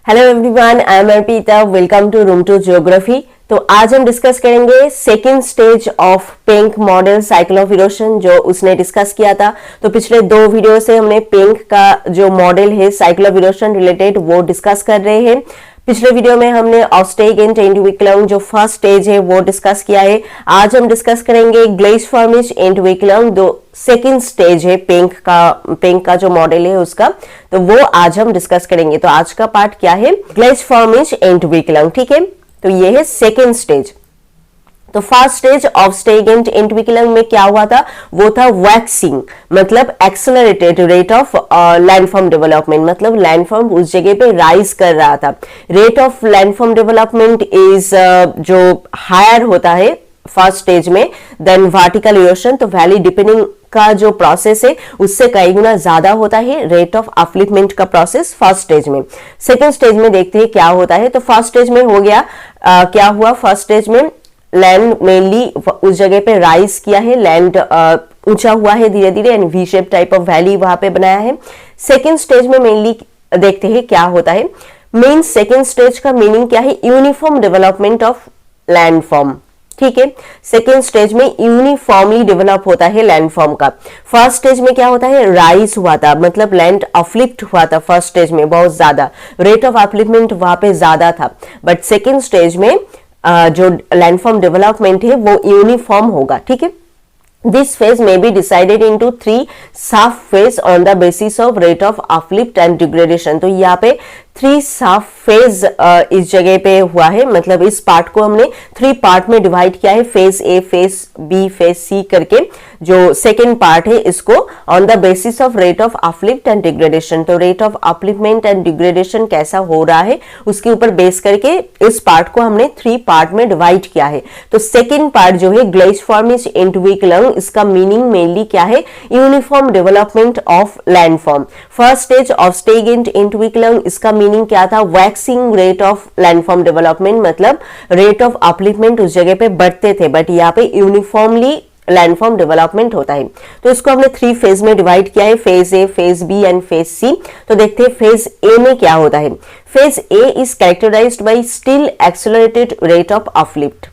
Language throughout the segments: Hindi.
Hello everyone, I am Arpita. Welcome to room to geography. तो आज हम डिस्कस करेंगे second stage of Penck model cycle of erosion जो उसने डिस्कस किया था। तो पिछले दो वीडियो से हमने पेंक का जो मॉडल है साइकिल ऑफ इरोशन रिलेटेड वो डिस्कस कर रहे हैं। पिछले वीडियो में हमने ऑस्टेगेंट इंडिविकुलम जो फर्स्ट स्टेज है वो डिस्कस किया है। आज हम डिस्कस करेंगे ग्लेइशफॉर्मिश इंडिविकुलम जो सेकेंड स्टेज है पेंक का जो मॉडल है उसका, तो वो आज हम डिस्कस करेंगे। तो आज का पार्ट क्या है? ग्लेइशफॉर्मिश इंडिविकुलम। ठीक है, तो ये है सेकेंड स्टेज। तो फर्स्ट स्टेज ऑफ स्टेगेंट इंडिविकुलम में क्या हुआ था? वो था वैक्सिंग, मतलब accelerated rate of landform development, मतलब लैंडफॉर्म उस जगह पे राइज कर रहा था। Rate of landform development is जो हायर होता है फर्स्ट स्टेज में देन वर्टिकल इरोशन। तो वैली डिपेंडिंग का जो प्रोसेस है उससे कई गुना ज्यादा होता है रेट ऑफ अपलिफ्टमेंट का प्रोसेस फर्स्ट स्टेज में। सेकेंड स्टेज में देखते हैं क्या होता है। तो फर्स्ट स्टेज में हो गया क्या हुआ? फर्स्ट स्टेज में लैंड मेनली उस जगह पे राइज किया है, लैंड ऊंचा हुआ है धीरे धीरे and V shape type of valley वहां पे बनाया है। सेकेंड स्टेज में मेनली देखते हैं क्या होता है। मेन सेकेंड स्टेज का मीनिंग क्या है? Uniform development of landform. ठीक है, सेकेंड स्टेज में यूनिफॉर्मली डेवलप होता है लैंडफॉर्म का। फर्स्ट स्टेज में क्या होता है? राइज हुआ था, मतलब लैंड अपलिफ्ट हुआ था फर्स्ट स्टेज में बहुत ज्यादा, रेट ऑफ अपलिफ्टमेंट वहां पे ज्यादा था। बट सेकेंड स्टेज में जो लैंडफॉर्म डेवलपमेंट है वो यूनिफॉर्म होगा। ठीक है, This phase may be decided into three sub phase on the basis of rate of uplift and degradation। तो यहाँ पे थ्री सब फेज इस जगह पे हुआ है, मतलब इस पार्ट को हमने थ्री पार्ट में डिवाइड किया है, phase A, phase B, phase C करके। जो सेकेंड पार्ट है इसको on the basis of rate of uplift and degradation. तो rate of upliftment and degradation कैसा हो रहा है उसके ऊपर बेस करके इस पार्ट को हमने थ्री पार्ट में डिवाइड किया है। तो सेकेंड पार्ट जो है ग्लेइशफॉर्मिश इंडिविकुलम, इसका मीनिंग मेनली क्या है? Uniform development of landform. First stage of स्टेगेंट इंडिविकुलम, इसका मीनिंग क्या था? Waxing rate of landform development, मतलब रेट ऑफ अपलिफ्टमेंट उस जगह पे बढ़ते थे बट यहाँ पे यूनिफॉर्मली लैंडफॉर्म डेवलपमेंट होता है। तो इसको हमने थ्री फेज में डिवाइड किया है, phase A, phase B and phase C. तो देखते हैं फेज ए में क्या होता है। Phase A is characterized by still accelerated rate of uplift.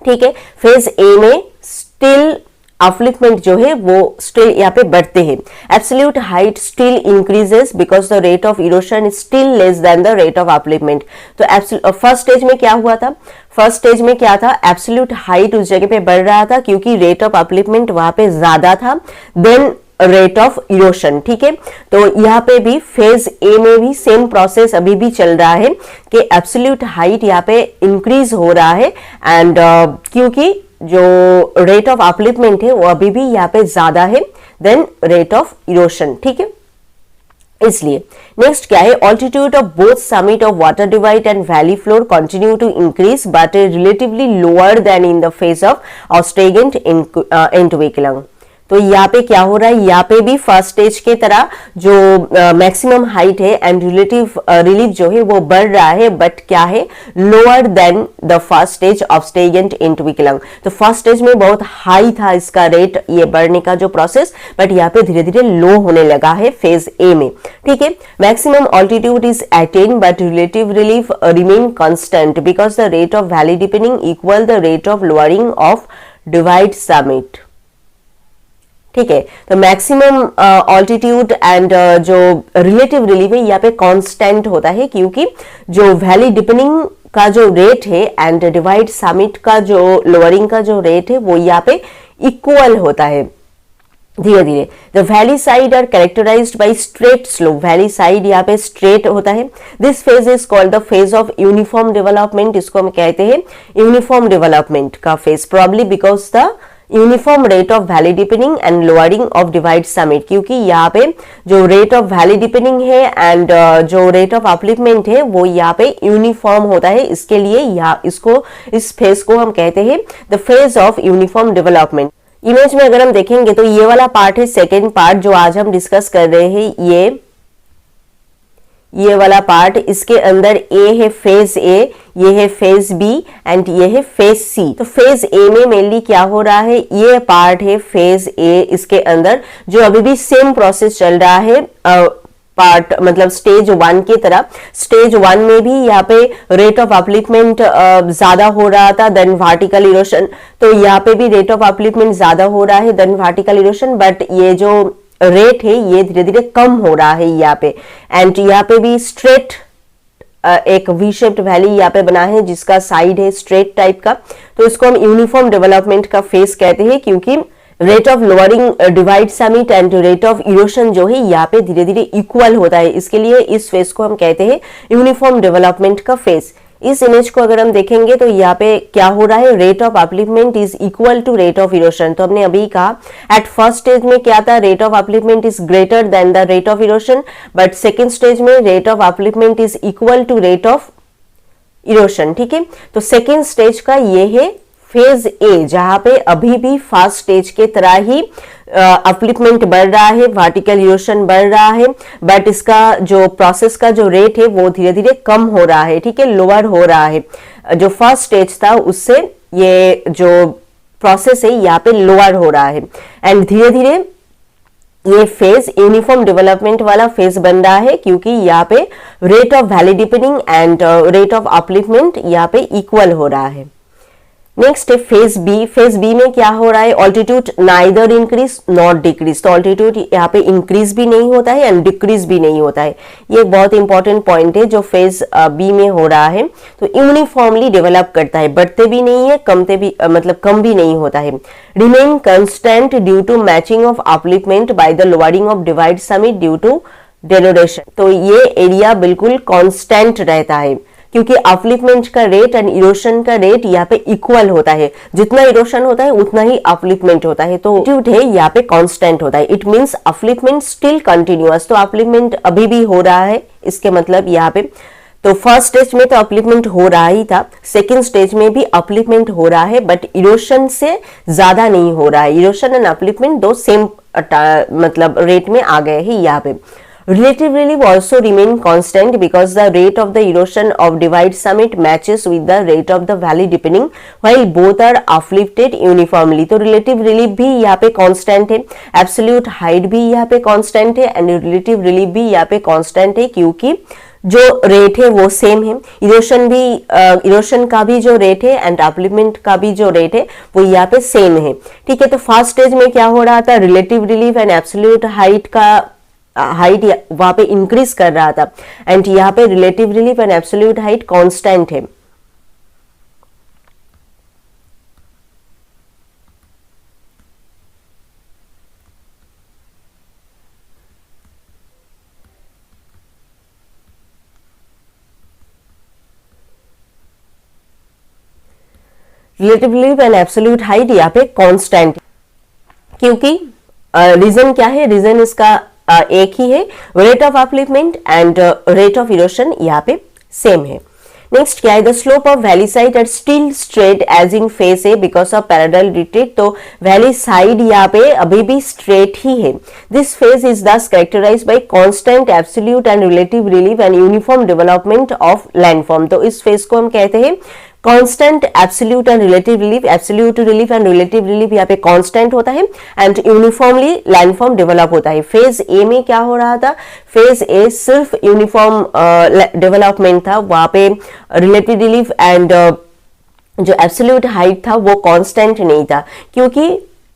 ठीक है, फेज ए में स्टिल अपलिफ्टमेंट जो है वो स्टिल यहाँ पे बढ़ते हैं। Absolute height still increases because the rate of erosion is still less than the rate of upliftment. तो फर्स्ट स्टेज में क्या हुआ था? फर्स्ट स्टेज में क्या था? एब्सोल्यूट हाइट उस जगह पे बढ़ रहा था क्योंकि रेट ऑफ अपलिफ्टमेंट वहां पे ज्यादा था देन रेट ऑफ इरोशन। ठीक है, तो यहाँ पे भी फेज ए में भी सेम प्रोसेस अभी भी चल रहा है कि एब्सोल्यूट हाइट यहाँ पे इंक्रीज हो रहा है एंड क्योंकि जो रेट ऑफ अपलिफ्टमेंट है वो अभी भी यहाँ पे ज्यादा है देन रेट ऑफ इरोशन। ठीक है, इसलिए नेक्स्ट क्या है? Altitude of both summit of water divide and valley floor continue to increase but relatively lower than in the phase of ऑस्टेगेंट इंडिविकुलम। तो यहाँ पे क्या हो रहा है? यहाँ पे भी फर्स्ट स्टेज के तरह जो मैक्सिमम हाइट है एंड रिलेटिव रिलीफ जो है वो बढ़ रहा है बट क्या है? Lower than the first stage of स्टेगेंट इंडिविकुलम। तो फर्स्ट स्टेज में बहुत हाई था इसका रेट, ये बढ़ने का जो प्रोसेस, बट यहाँ पे धीरे धीरे लो होने लगा है फेज ए में। ठीक है, maximum altitude is attain but relative relief remain constant because the rate of valley depending equal the rate of lowering of divide summit. ठीक है, तो मैक्सिमम ऑल्टीट्यूड एंड जो रिलेटिव रिलीफ है यहाँ पे कांस्टेंट होता है क्योंकि जो वैली डिपेंडिंग का जो रेट है एंड डिवाइड समिट का जो लोअरिंग का जो रेट है वो यहाँ पे इक्वल होता है धीरे धीरे। The valley side are characterised by straight slope. Valley side यहाँ पे स्ट्रेट होता है। This phase is called the phase of uniform development. इसको हम कहते हैं यूनिफॉर्म डेवलपमेंट का phase, probably because the uniform rate of valley depending and lowering of divide summit, क्योंकि यहाँ पे जो रेट ऑफ वैली डिपेंडिंग है एंड जो रेट ऑफ अपलिफ्टमेंट है वो यहाँ पे यूनिफॉर्म होता है। इसके लिए यहाँ इस फेज को हम कहते हैं the phase of uniform development. Image में अगर हम देखेंगे तो ये वाला पार्ट है सेकेंड पार्ट जो आज हम डिस्कस कर रहे हैं। ये वाला पार्ट, इसके अंदर ए है फेज ए, ये है फेज बी एंड ये है फेज सी। तो फेज ए में मेनली क्या हो रहा है? ये पार्ट है फेज ए, इसके अंदर जो अभी भी सेम प्रोसेस चल रहा है पार्ट मतलब स्टेज 1 की तरह स्टेज 1 में भी यहाँ पे रेट ऑफ अपलिफ्टमेंट ज्यादा हो रहा था देन वर्टिकल इरोशन। तो यहाँ पे भी रेट ऑफ अपलिफ्टमेंट ज्यादा हो रहा है देन वर्टिकल इरोशन, बट ये जो रेट है ये धीरे धीरे कम हो रहा है यहाँ पे। एंड यहाँ पे भी स्ट्रेट एक वी शेप्ड वैली यहाँ पे बना है जिसका साइड है स्ट्रेट टाइप का, तो इसको हम यूनिफॉर्म डेवलपमेंट का फेज कहते हैं, क्योंकि rate of lowering divide summit and rate of erosion जो है यहाँ पे धीरे धीरे इक्वल होता है, इसके लिए इस फेज को हम कहते हैं यूनिफॉर्म डेवलपमेंट का फेज। इस इमेज को अगर हम देखेंगे तो यहाँ पे क्या हो रहा है, rate of upliftment is equal to rate of erosion. तो हमने अभी कहा एट फर्स्ट स्टेज में क्या था, rate of upliftment is greater than the rate of erosion, but second stage में rate of upliftment is equal to rate of erosion. ठीक है, तो सेकेंड स्टेज का ये है फेज ए, जहां पे अभी भी फर्स्ट स्टेज के तरह ही अपलिफ्टमेंट बढ़ रहा है, वर्टिकल इरोशन बढ़ रहा है, बट इसका जो प्रोसेस का जो रेट है वो धीरे धीरे कम हो रहा है। ठीक है, लोअर हो रहा है। जो फर्स्ट स्टेज था उससे ये जो प्रोसेस है यहाँ पे लोअर हो रहा है एंड धीरे धीरे ये फेज यूनिफॉर्म डेवलपमेंट वाला फेज बन रहा है, क्योंकि यहाँ पे rate of valley depending and rate of upliftment यहाँ पे इक्वल हो रहा है। नेक्स्ट है फेज बी। फेज बी में क्या हो रहा है, altitude neither increase not decrease. तो ऑल्टीट्यूड यहाँ पे इंक्रीज भी नहीं होता है एंड डिक्रीज भी नहीं होता है। ये एक बहुत इंपॉर्टेंट पॉइंट है जो फेज बी में हो रहा है। तो यूनिफॉर्मली डेवलप करता है, बढ़ते भी नहीं है, कमते भी मतलब कम भी नहीं होता है। Remain constant due to matching of upliftment by the lowering of divide summit due to denudation. तो ये एरिया बिल्कुल कांस्टेंट रहता है, क्योंकि अपलिफ्टमेंट का रेट एंड इरोशन का रेट यहाँ पे इक्वल होता है। जितना इरोशन होता है उतना ही अपलिफ्टमेंट होता है, तो है यहाँ पे कांस्टेंट होता है। It means upliftment still continuous. तो अपलिफ्टमेंट अभी भी हो रहा है, इसके मतलब यहाँ पे तो फर्स्ट स्टेज में तो अपलिफ्टमेंट हो रहा ही था, सेकेंड स्टेज में भी अपलिफ्टमेंट हो रहा है, बट इरोशन से ज्यादा नहीं हो रहा है। इरोशन एंड अपलिफ्टमेंट दो सेम मतलब रेट में आ गए हैं यहाँ पे। Relative relief also remain constant because the rate of the erosion of divide summit matches with the rate of the valley deepening while both are uplifted uniformly। तो relative relief भी यहाँ पे constant है, absolute height भी यहाँ पे constant है and relative relief भी यहाँ पे constant है, क्योंकि जो रेट है वो सेम है। इरोशन भी इरोशन का भी जो रेट है एंड अपलिफ्टमेंट का भी जो रेट है वो यहाँ पे सेम है। ठीक है, तो फर्स्ट स्टेज में क्या हो रहा था, relative relief and absolute height का हाइट वहां पे इंक्रीज कर रहा था एंड यहाँ पे relative relief and absolute height constant है। Relative relief and absolute height यहाँ पे कांस्टेंट, क्योंकि रीजन क्या है, रीजन इसका एक ही है, rate of upliftment and rate of erosion यहाँ पे सेम है। नेक्स्ट क्या है, the slope of valley side at still straight as in face है बिकॉज ऑफ पैरेलल रिट्रीट। तो वैली साइड यहाँ पे अभी भी स्ट्रेट ही है। This phase is thus characterised by constant absolute and relative relief and uniform development of landform. तो इस फेज को हम कहते हैं constant absolute and relative relief. Absolute relief and relative relief यहाँ पे कांस्टेंट होता है एंड यूनिफॉर्मली लैंडफॉर्म डेवलप होता है। फेज ए में क्या हो रहा था, फेज ए सिर्फ यूनिफॉर्म डेवलपमेंट था, वहां पे रिलेटिव रिलीफ एंड जो एब्सोल्यूट हाइट था वो कांस्टेंट नहीं था, क्योंकि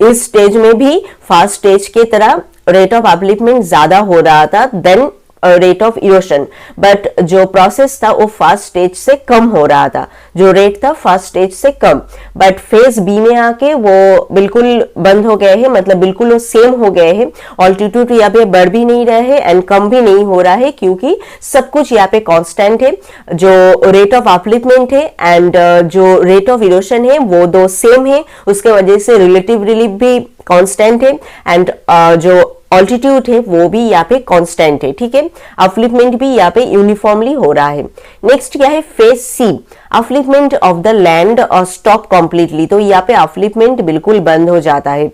इस स्टेज में भी फर्स्ट स्टेज के तरह रेट ऑफ अपलिफ्टमेंट ज्यादा हो रहा था then rate of erosion, but जो प्रोसेस था वो फर्स्ट स्टेज से कम हो रहा था, जो रेट था फर्स्ट स्टेज से कम। बट फेज बी में आके वो बिल्कुल बंद हो गए हैं, मतलब बिल्कुल वो सेम हो गए हैं। ऑल्टीट्यूड यहाँ पे बढ़ भी नहीं रहे हैं एंड कम भी नहीं हो रहा है, क्योंकि सब कुछ यहाँ पे कांस्टेंट है। जो रेट ऑफ अपलिफ्टमेंट है एंड जो रेट ऑफ इरोशन है वो दो सेम है, उसके वजह से रिलेटिव रिलीफ भी कांस्टेंट है एंड जो ऑल्टीट्यूड है वो भी यहाँ पे कांस्टेंट है। ठीक है, अपलिफ्टमेंट भी यहाँ पे यूनिफॉर्मली हो रहा है। नेक्स्ट क्या है, phase C, upliftment of the land और स्टॉप कंप्लीटली। तो यहाँ पे अपलिफ्टमेंट बिल्कुल बंद हो जाता है।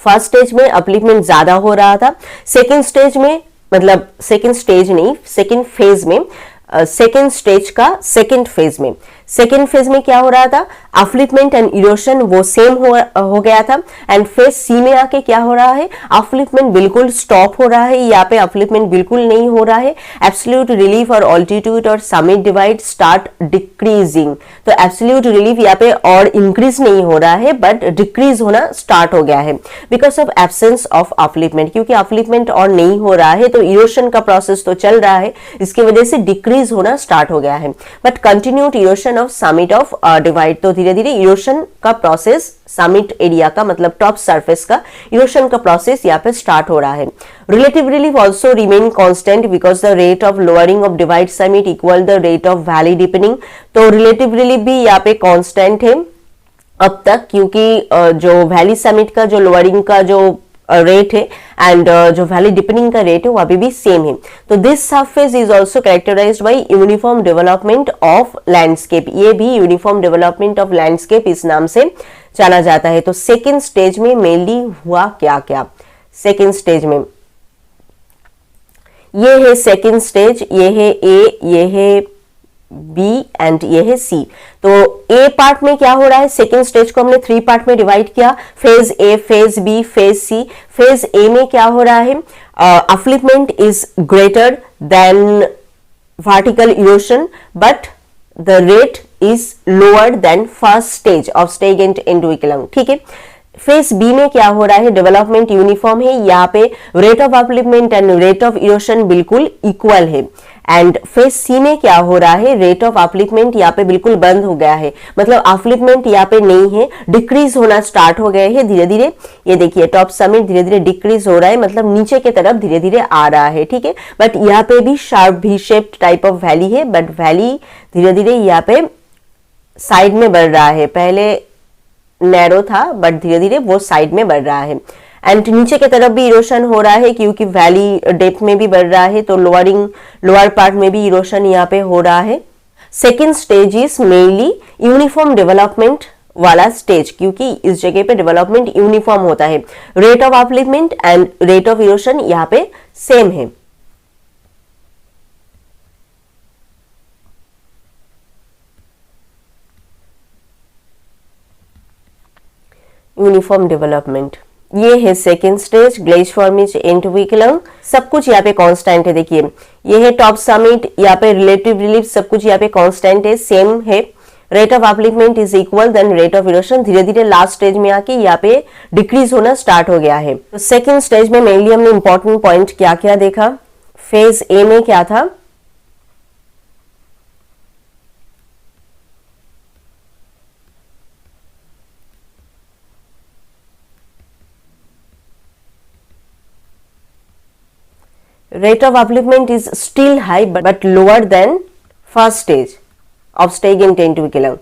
फर्स्ट स्टेज में अपलिफ्टमेंट ज्यादा हो रहा था, सेकेंड स्टेज में मतलब सेकेंड स्टेज नहीं, सेकेंड फेज में, सेकेंड स्टेज का सेकेंड फेज में सेकेंड फेज में क्या हो रहा था, अपलिफ्टमेंट एंड इरोशन वो सेम हो गया था। एंड फेज सी में आके क्या हो रहा है, अपलिफ्टमेंट बिल्कुल स्टॉप हो रहा है, यहाँ पे अपलिफ्टमेंट बिल्कुल नहीं हो रहा है। एब्सोल्यूट रिलीफ और ऑल्टीट्यूड और समिट डिवाइड स्टार्ट डिक्रीजिंग। तो एब्सोल्यूट रिलीफ यहाँ पे और इंक्रीज नहीं हो रहा है बट डिक्रीज होना स्टार्ट हो गया है because of absence of upliftment. क्योंकि अपलिफ्टमेंट और नहीं हो रहा है तो इरोशन का प्रोसेस तो चल रहा है, इसकी वजह से डिक्रीज होना स्टार्ट हो गया है। But continued erosion of summit of divide, तो धीरे धीरे इरोशन का प्रोसेस समिट एरिया का मतलब टॉप सरफेस का इरोशन का प्रोसेस यहाँ पे स्टार्ट हो रहा है। Relative relief also remain constant because the rate of lowering of divide summit equal the rate of valley deepening. तो रिलेटिव रिलीफ भी यहाँ पे कांस्टेंट है अब तक, क्योंकि जो वैली समिट का जो लोअरिंग का जो रेट है एंड जो वैली डिपनिंग का रेट है वो अभी भी सेम है। तो this surface is also characterised by uniform development of landscape. ये भी यूनिफॉर्म डेवलपमेंट ऑफ लैंडस्केप इस नाम से जाना जाता है। तो सेकेंड स्टेज में मेनली हुआ क्या क्या, सेकेंड स्टेज में ये है सेकेंड स्टेज, ये है ए, ये है बी एंड ये है सी। तो ए पार्ट में क्या हो रहा है, सेकेंड स्टेज को हमने 3 पार्ट में डिवाइड किया, phase A, phase B, phase C. Phase A में क्या हो रहा है, upliftment is greater than vertical erosion but the rate is lower than first stage of स्टेगेंट एंडोइकुलम। ठीक है। फेज बी में क्या हो रहा है, डेवलपमेंट यूनिफॉर्म है, यहाँ पे rate of upliftment and rate of erosion बिल्कुल इक्वल है। एंड फेज सी में क्या हो रहा है, रेट ऑफ अपलिफ्टमेंट यहाँ पे बिल्कुल बंद हो गया है, मतलब अपलिफ्टमेंट यहाँ पे नहीं है, डिक्रीज होना स्टार्ट हो गए हैं धीरे धीरे। ये देखिए टॉप समिट धीरे धीरे डिक्रीज हो रहा है, मतलब नीचे की तरफ धीरे धीरे आ रहा है। ठीक है। बट यहाँ पे भी शार्प भी शेप्ड टाइप ऑफ वैली है, बट वैली धीरे धीरे यहाँ पे साइड में बढ़ रहा है, पहले नैरो था बट धीरे धीरे वो साइड में बढ़ रहा है। एंड नीचे की तरफ भी इरोशन हो रहा है क्योंकि वैली डेप्थ में भी बढ़ रहा है, तो लोअर पार्ट में भी इरोशन यहाँ पे हो रहा है। Second stage is mainly uniform development वाला स्टेज, क्योंकि इस जगह पे डेवलपमेंट यूनिफॉर्म होता है, rate of upliftment and rate of erosion यहाँ पे सेम है। यूनिफॉर्म डेवलपमेंट, ये है सेकेंड स्टेज, ग्लेज फॉर्मिज एंडोइकुलम, सब कुछ यहाँ पे कांस्टेंट है। देखिए ये है टॉप समिट, यहाँ पे रिलेटिव रिलीफ, सब कुछ यहाँ पे कांस्टेंट है, सेम है। Rate of upliftment is equal then rate of erosion, धीरे धीरे लास्ट स्टेज में आके यहाँ पे डिक्रीज होना स्टार्ट हो गया है। तो सेकेंड स्टेज में मेनली हमने इंपॉर्टेंट पॉइंट क्या क्या देखा, फेज ए में क्या था, rate of upliftment is still high but lower than first stage of Stegen tentaculum.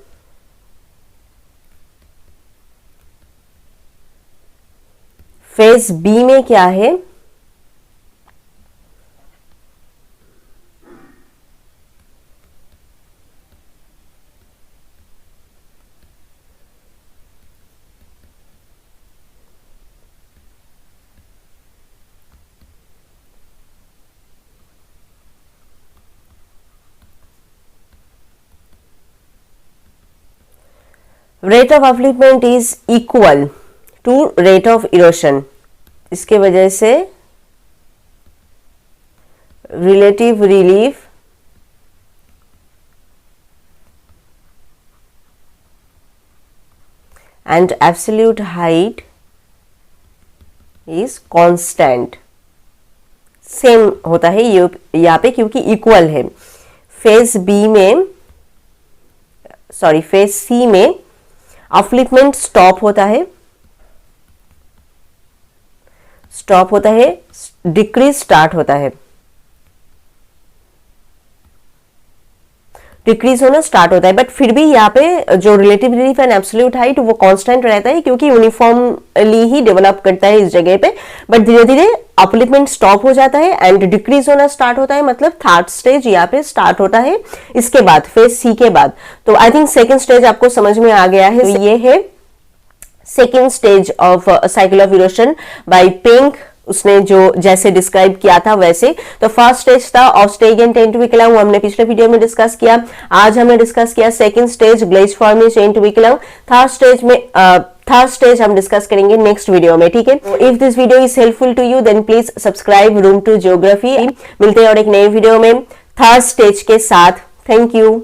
Phase B में क्या है, rate of upliftment is equal to rate of erosion, इसके वजह से relative relief and absolute height is constant, same होता है यहाँ पे क्योंकि इक्वल है। फेज बी में फेज सी में अपलिफ्टमेंट स्टॉप होता है, डिक्रीज स्टार्ट होता है, डिक्रीज होना स्टार्ट होता है, बट फिर भी यहाँ पे जो relative relief and absolute height वो कांस्टेंट रहता है क्योंकि यूनिफॉर्मली ही डेवलप करता है इस जगह पे। बट धीरे धीरे अपलिफ्टमेंट स्टॉप हो जाता है एंड डिक्रीज होना स्टार्ट होता है, मतलब थर्ड स्टेज यहाँ पे स्टार्ट होता है इसके बाद, फेज सी के बाद। तो आई थिंक सेकेंड स्टेज आपको समझ में आ गया है। ये है second stage of cycle of erosion by Penck, उसने जो जैसे डिस्क्राइब किया था वैसे। तो फर्स्ट स्टेज था ऑस्ट्रेलियन टेंटुबिकुलम, वो हमने पिछले वीडियो में डिस्कस किया। आज हमने डिस्कस किया सेकंड स्टेज ग्लेज फॉर्मी टेंटुबिकुलम। थर्ड स्टेज हम डिस्कस करेंगे नेक्स्ट वीडियो में, ठीक है। If this video is helpful to you then please subscribe room to geography. मिलते हैं और एक नए वीडियो में थर्ड स्टेज के साथ। Thank you.